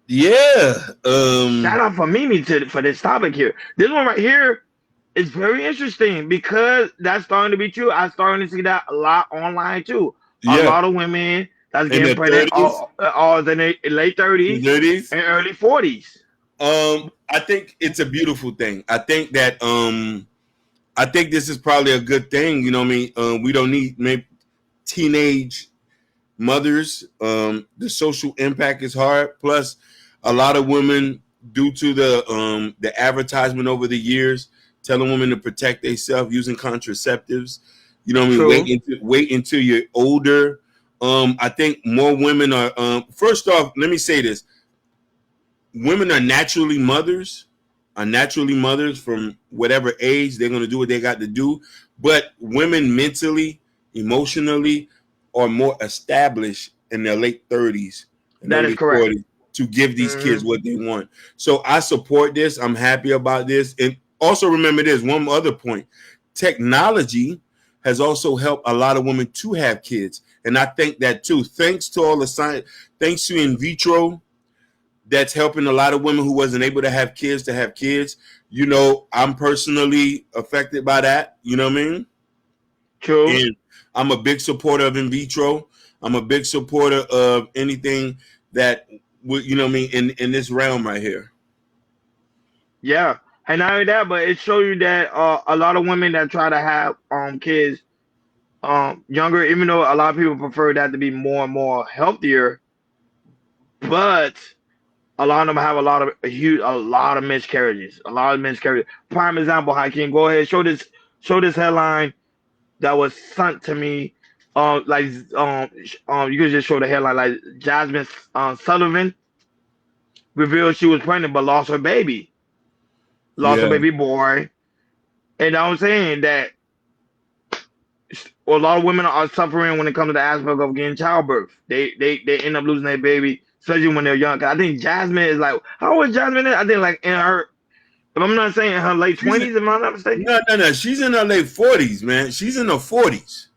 Yeah. Shout out for Mimi for this topic here. This one right here is very interesting because that's starting to be true. I'm starting to see that a lot online too. A Yeah. lot of women that's In getting their pregnant 30s, all in their late 30s 30s. and early 40s. I think it's a beautiful thing. I think this is probably a good thing. You know what I mean? We don't need maybe teenage mothers. The social impact is hard. Plus, a lot of women, due to the advertisement over the years, telling women to protect themselves using contraceptives. You know what I mean? True. Wait until you're older. I think more women are. First off, let me say this: women are naturally mothers from whatever age. They're going to do what they got to do. But women mentally, emotionally are more established in their late 30s and That is early correct. 40s to give these Hmm. kids what they want. So I support this. I'm happy about this. And also remember this one other point: technology has also helped a lot of women to have kids. And I think that too, thanks to all the science, thanks to in vitro, that's helping a lot of women who wasn't able to have kids to have kids. You know, I'm personally affected by that. You know what I mean? True. And I'm a big supporter of in vitro. I'm a big supporter of anything that would, you know what I mean, in this realm right here. Yeah. And not only that, but it shows you that a lot of women that try to have kids younger, even though a lot of people prefer that to be more and more healthier, but a lot of them have a lot of miscarriages, a lot of miscarriages. Prime example, Hakeem, go ahead, show this headline that was sent to me. Like you could just show the headline, like Jasmine Sullivan revealed she was pregnant but lost her Yeah, baby boy, and I'm saying that a lot of women are suffering when it comes to the aspect of getting childbirth. They end up losing their baby, especially when they're young. 'Cause I think Jasmine is like, how old is Jasmine? I think like in her, if I'm not saying in her late she's in, 20s, if I'm not mistaken. no. She's in her late 40s, man. She's in her 40s.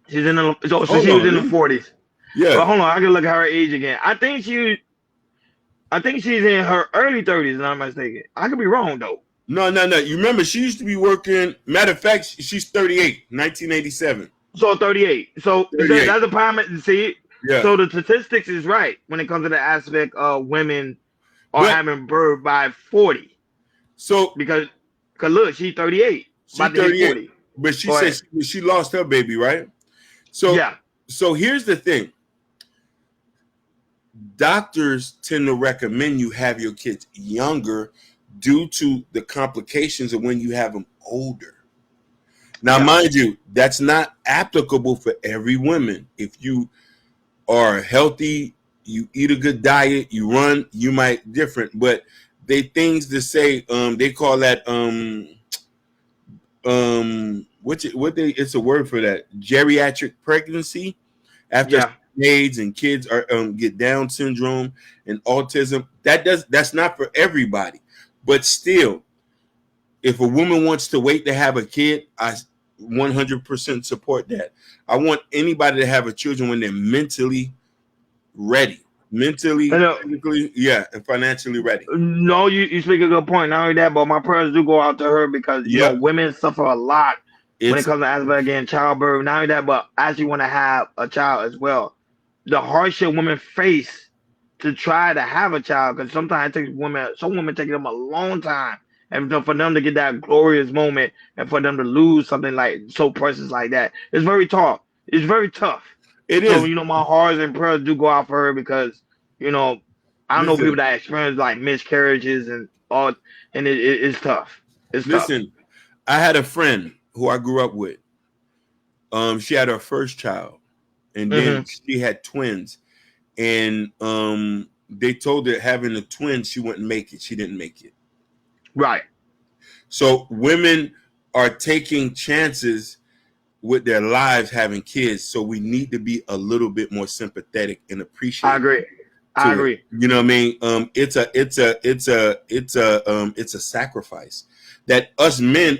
She's in the so Hold she was on, in the man. 40s. Yeah. But hold on, I can look at her age again. I think she's in her early 30s, if I'm not mistaken. I could be wrong though. No. You remember she used to be working. Matter of fact, she's 38, 1987. So 38. So 38. that's a prime. See, Yeah. so the statistics is right when it comes to the aspect of women are But having birth by 40. so Because look, she's 38, she about to hit 38. 40. But she Go said ahead. she lost her baby, right? So Yeah, so here's the thing. Doctors tend to recommend you have your kids younger due to the complications of when you have them older. Now, yeah. mind you, that's not applicable for every woman. If you are healthy, you eat a good diet, you run, you might different. But they things to say, they call that what they it's a word for that, geriatric pregnancy. After Yeah. AIDS and kids are get Down syndrome and autism, that's not for everybody. But still, if a woman wants to wait to have a kid, I 100% support that. I want anybody to have a children when they're mentally ready, I mentally, know. physically, yeah, and financially ready. No, you speak a good point. Not only that, but my prayers do go out to her because Yep, women suffer a lot when it it's comes to aspect again childbirth. Not only that, but actually want to have a child as well. The hardship women face to try to have a child, because sometimes it takes some women take them a long time, and for them to get that glorious moment, and for them to lose something like so precious like that, it's very tough. It's very tough. it So is. my hearts and prayers do go out for her because you know I know Listen, people that experience like miscarriages and all, and it's tough. It's tough. listen. I had a friend who I grew up with. She had her first child, and then Hmm. she had twins, and they told her having the twins she wouldn't make it. She didn't make it. Right. So women are taking chances with their lives having kids. So we need to be a little bit more sympathetic and I appreciate agree. I to it. agree. You know what I mean? It's a sacrifice that us men,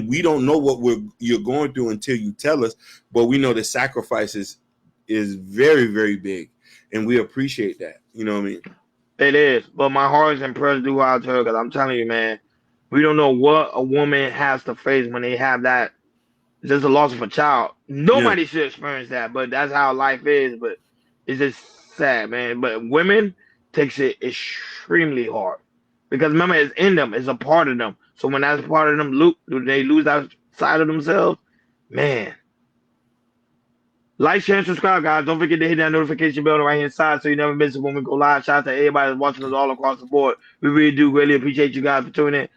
we don't know what you're going through until you tell us, but we know the sacrifices is very, very big, and we appreciate that. You know what I mean? It is, but my heart is impressed due out to her because I'm telling you, man, we don't know what a woman has to face when they have that. Just the loss of a child. Yeah, Nobody should experience that, but that's how life is. But it's just sad, man. But women takes it extremely hard because remember, it's in them. It's a part of them. So when that's a part of them, they lose that side of themselves. Man, like, share, and subscribe, guys. Don't forget to hit that notification bell on the right hand side so you never miss it when we go live. Shout out to everybody that's watching us all across the board. We really do greatly appreciate you guys for tuning in.